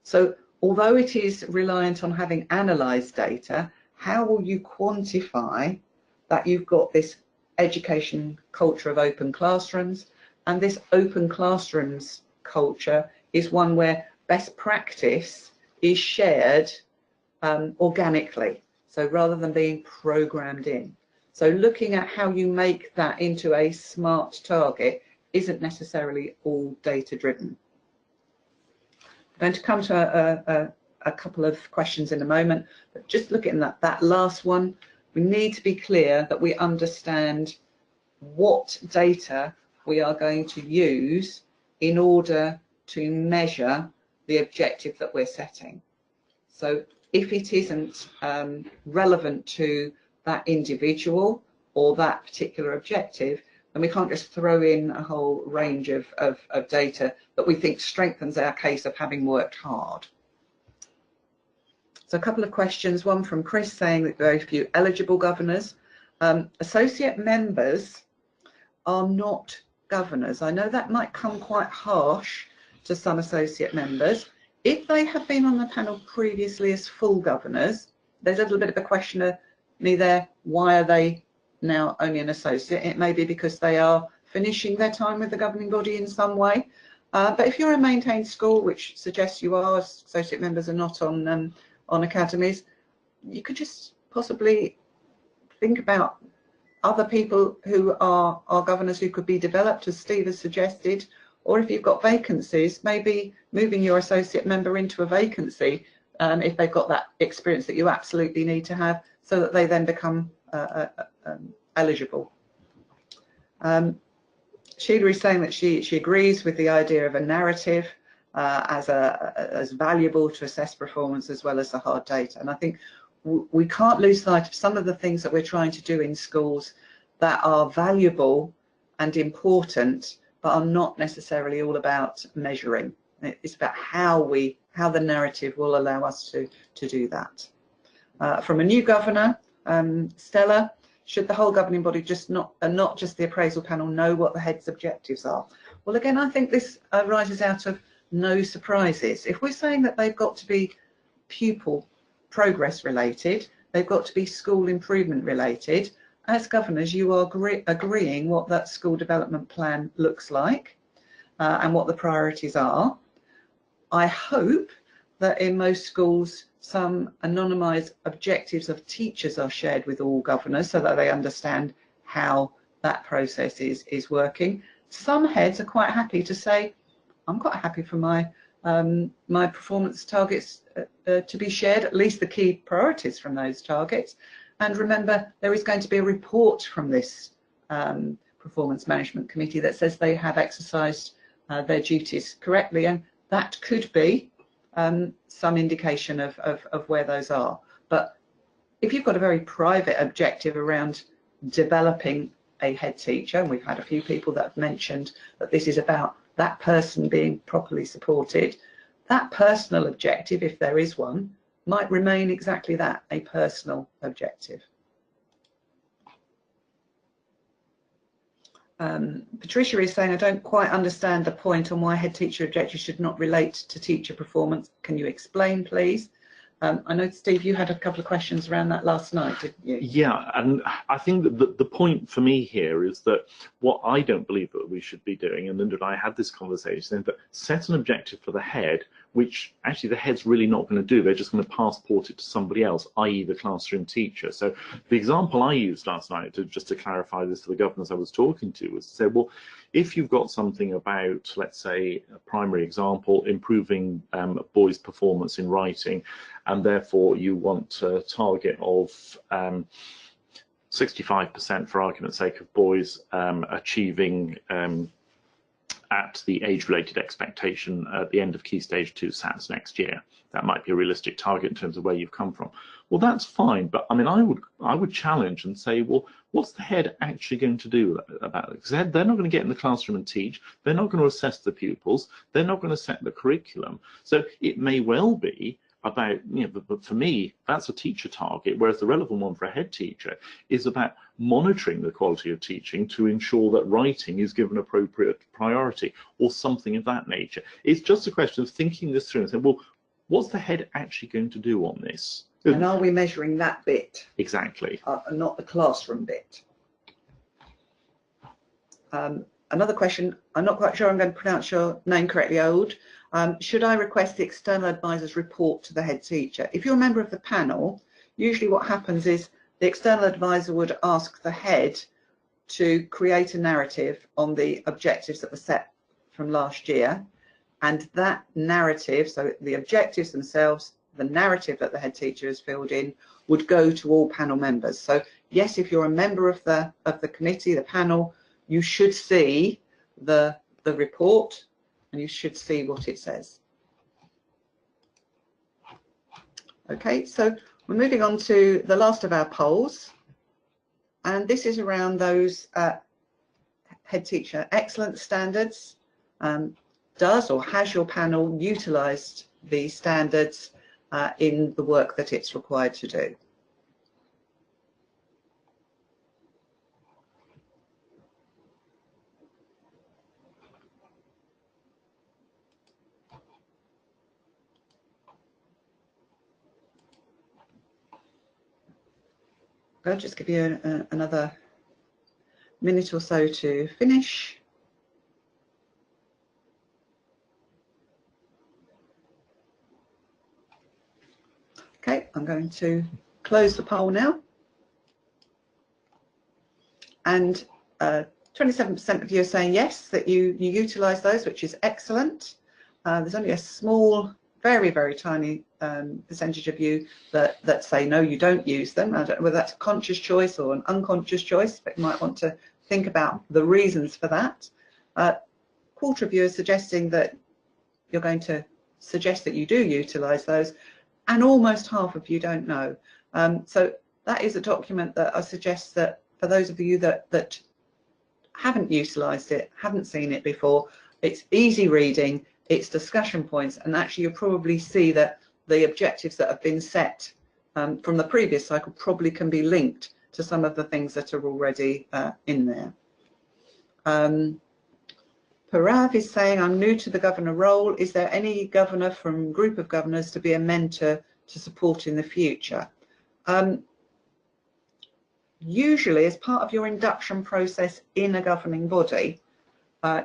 So although it is reliant on having analysed data, how will you quantify that you've got this education culture of open classrooms? And this open classrooms culture is one where best practice is shared organically, so rather than being programmed in. So looking at how you make that into a smart target isn't necessarily all data driven. I'm going to come to a couple of questions in a moment, but just looking at that last one, we need to be clear that we understand what data we are going to use in order to measure the objective that we're setting. So if it isn't relevant to that individual or that particular objective, then we can't just throw in a whole range of data that we think strengthens our case of having worked hard. So a couple of questions, one from Chris saying that very few eligible governors. Associate members are not governors. I know that might come quite harsh to some associate members. If they have been on the panel previously as full governors, there's a little bit of a question of me there, why are they now only an associate? It may be because they are finishing their time with the governing body in some way. But if you're a maintained school, which suggests you are, associate members are not on academies, you could just possibly think about other people who are governors who could be developed, as Steve has suggested, or if you've got vacancies, maybe moving your associate member into a vacancy if they've got that experience that you absolutely need to have, so that they then become eligible. Sheila is saying that she agrees with the idea of a narrative as valuable to assess performance as well as the hard data. And I think we can't lose sight of some of the things that we're trying to do in schools that are valuable and important, but are not necessarily all about measuring. It's about how the narrative will allow us to do that. From a new governor, Stella, should the whole governing body not just the appraisal panel know what the head's objectives are? Well, again, I think this arises out of no surprises. If we're saying that they've got to be pupil progress related, they've got to be school improvement related, as governors you are agreeing what that school development plan looks like and what the priorities are. I hope that in most schools some anonymised objectives of teachers are shared with all governors so that they understand how that process is working. Some heads are quite happy to say, I'm quite happy for my my performance targets to be shared, at least the key priorities from those targets. And remember, there is going to be a report from this performance management committee that says they have exercised their duties correctly, and that could be some indication of where those are. But if you've got a very private objective around developing a head teacher, and we've had a few people that have mentioned that this is about that person being properly supported, that personal objective, if there is one, might remain exactly that, a personal objective. Patricia is saying, I don't quite understand the point on why head teacher objectives should not relate to teacher performance. Can you explain, please? I know, Steve, you had a couple of questions around that last night, didn't you? Yeah, and I think that the point for me here is that what I don't believe that we should be doing, and Linda and I had this conversation, is that set an objective for the head, which actually the head's really not going to do. They're just going to passport it to somebody else, i.e. the classroom teacher. So the example I used last night, just to clarify this to the governors I was talking to, was to say, well, if you've got something about, let's say, a primary example, improving boys' performance in writing, and therefore you want a target of 65%, for argument's sake, of boys achieving at the age-related expectation at the end of Key Stage 2 SATs next year. That might be a realistic target in terms of where you've come from. Well, that's fine, but I mean, I would challenge and say, well, what's the head actually going to do about it? Because they're not going to get in the classroom and teach. They're not going to assess the pupils. They're not going to set the curriculum. So it may well be about, you know, but for me, that's a teacher target, whereas the relevant one for a head teacher is about monitoring the quality of teaching to ensure that writing is given appropriate priority or something of that nature. It's just a question of thinking this through and saying, well, what's the head actually going to do on this? And are we measuring that bit? Exactly. Not the classroom bit. Another question, I'm not quite sure I'm going to pronounce your name correctly, Ode. Should I request the external advisor's report to the head teacher? If you're a member of the panel, usually what happens is the external advisor would ask the head to create a narrative on the objectives that were set from last year, and that narrative, so the objectives themselves, the narrative that the head teacher has filled in, would go to all panel members. So yes, if you're a member of the committee, the panel, you should see the report and you should see what it says. Okay, so we're moving on to the last of our polls, and this is around those head teacher excellence standards. Does or has your panel utilised these standards in the work that it's required to do? I'll just give you another minute or so to finish. Okay, I'm going to close the poll now. And 27% of you are saying yes, that you utilise those, which is excellent. There's only a small very, very tiny percentage of you that say no, you don't use them. I don't know whether that's a conscious choice or an unconscious choice, but you might want to think about the reasons for that. Quarter of you are suggesting that you're going to suggest that you do utilise those, and almost half of you don't know. So that is a document that I suggest that for those of you that haven't utilised it, haven't seen it before, it's easy reading, it's discussion points, and actually you'll probably see that the objectives that have been set from the previous cycle probably can be linked to some of the things that are already in there. Parav is saying, I'm new to the governor role. Is there any governor from group of governors to be a mentor to support in the future? Usually, as part of your induction process in a governing body,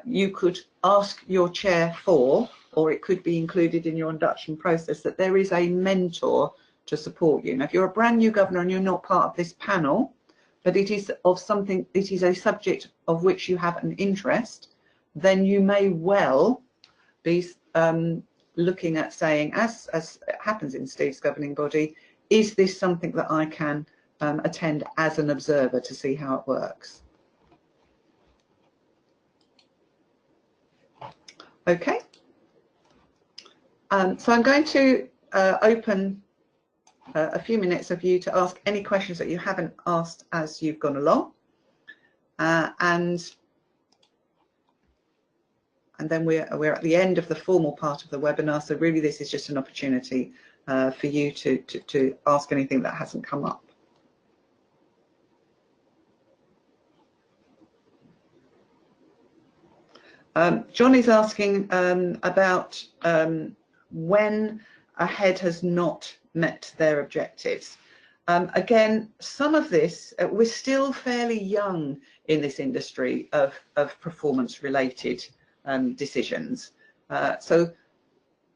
you could ask your chair for, or it could be included in your induction process, that there is a mentor to support you. Now, if you're a brand new governor and you're not part of this panel, but it is of something, it is a subject of which you have an interest, then you may well be looking at saying, as happens in Steve's governing body, is this something that I can attend as an observer to see how it works? Okay. So I'm going to open a few minutes of you to ask any questions that you haven't asked as you've gone along. And then we're at the end of the formal part of the webinar, so really this is just an opportunity for you to ask anything that hasn't come up. John is asking about when a head has not met their objectives. Again, some of this, we're still fairly young in this industry of performance-related decisions. So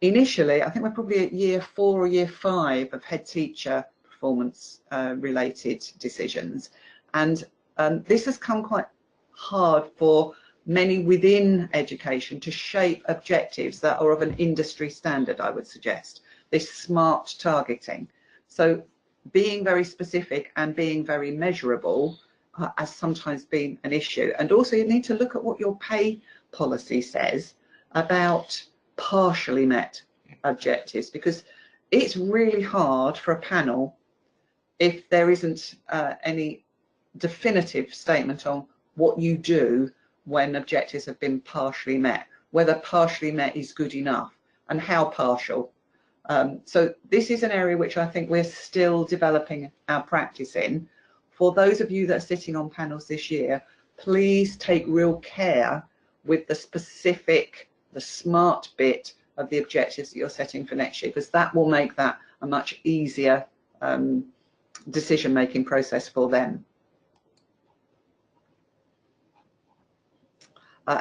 initially, I think we're probably at year 4 or year 5 of head teacher performance related decisions. And this has come quite hard for many within education to shape objectives that are of an industry standard, I would suggest, this smart targeting. So being very specific and being very measurable has sometimes been an issue. And also you need to look at what your pay policy says about partially met objectives, because it's really hard for a panel if there isn't any definitive statement on what you do when objectives have been partially met, whether partially met is good enough and how partial. So this is an area which I think we're still developing our practice in. For those of you that are sitting on panels this year, please take real care with the specific, the smart bit of the objectives that you're setting for next year, because that will make that a much easier decision-making process for them.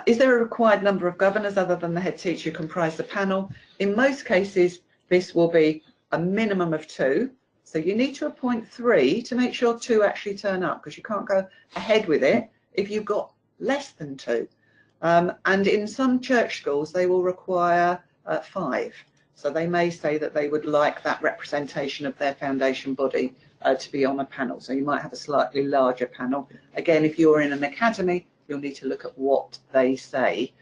Is there a required number of governors other than the head teacher who comprise the panel? In most cases, this will be a minimum of 2. So you need to appoint 3 to make sure 2 actually turn up, because you can't go ahead with it if you've got less than 2. And in some church schools, they will require 5. So they may say that they would like that representation of their foundation body to be on a panel. So you might have a slightly larger panel. Again, if you're in an academy, you'll need to look at what they say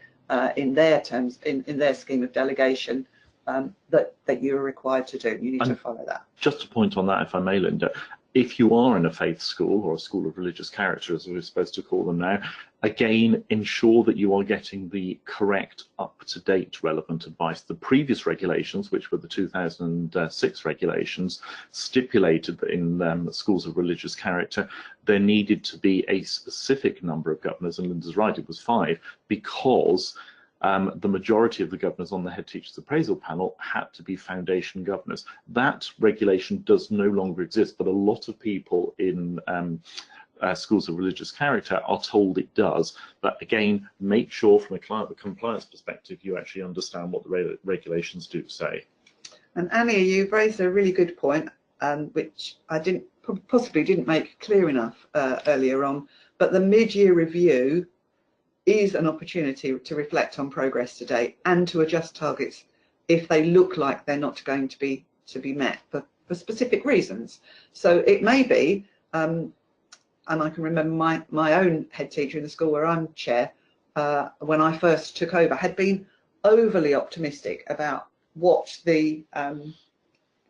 in their terms, in their scheme of delegation, that you're required to do. You need to follow that. Just a point on that, if I may, Linda. If you are in a faith school or a school of religious character, as we're supposed to call them now, again, ensure that you are getting the correct, up-to-date relevant advice. The previous regulations, which were the 2006 regulations, stipulated that in schools of religious character, there needed to be a specific number of governors, and Linda's right, it was 5, because the majority of the governors on the Head Teachers Appraisal panel had to be foundation governors. That regulation does no longer exist, but a lot of people in schools of religious character are told it does. But again, make sure from a compliance perspective you actually understand what the regulations do say. And Annie, you've raised a really good point, which I possibly didn't make clear enough earlier on, but the mid-year review is an opportunity to reflect on progress to date and to adjust targets if they look like they're not going to be met for specific reasons. So it may be, and I can remember my own head teacher in the school where I'm chair, when I first took over, had been overly optimistic about what the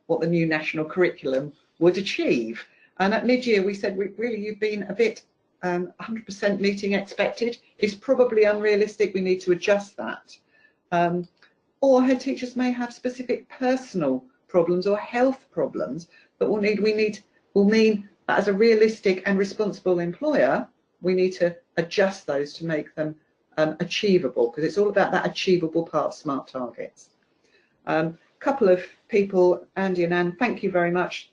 new national curriculum would achieve. And at mid-year we said, really, you've been a bit 100% meeting expected. It's probably unrealistic. We need to adjust that. Or head teachers may have specific personal problems or health problems, but we'll mean that as a realistic and responsible employer, we need to adjust those to make them achievable, because it's all about that achievable part of SMART targets. Couple of people, Andy and Anne, thank you very much.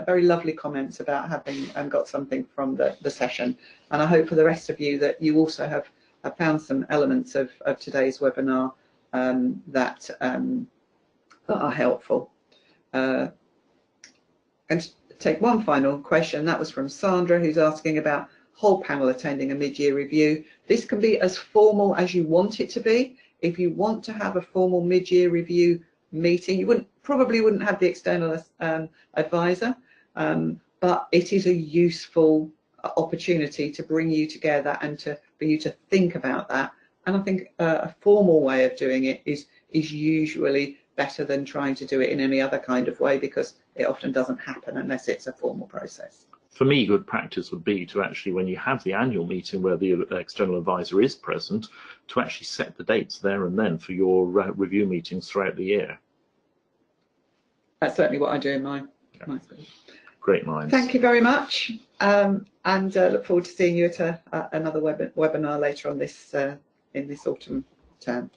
Very lovely comments about having got something from the session, and I hope for the rest of you that you also have found some elements of today's webinar that are helpful. And take one final question, that was from Sandra, who's asking about whole panel attending a mid-year review. This can be as formal as you want it to be. If you want to have a formal mid-year review meeting, you probably wouldn't have the external advisor, but it is a useful opportunity to bring you together and for you to think about that. And I think a formal way of doing it is usually better than trying to do it in any other kind of way, because it often doesn't happen unless it's a formal process. For me, good practice would be to actually, when you have the annual meeting where the external advisor is present, to actually set the dates there and then for your review meetings throughout the year. That's certainly what I do in my school. Great minds. Thank you very much, and look forward to seeing you at another webinar later on this in this autumn term.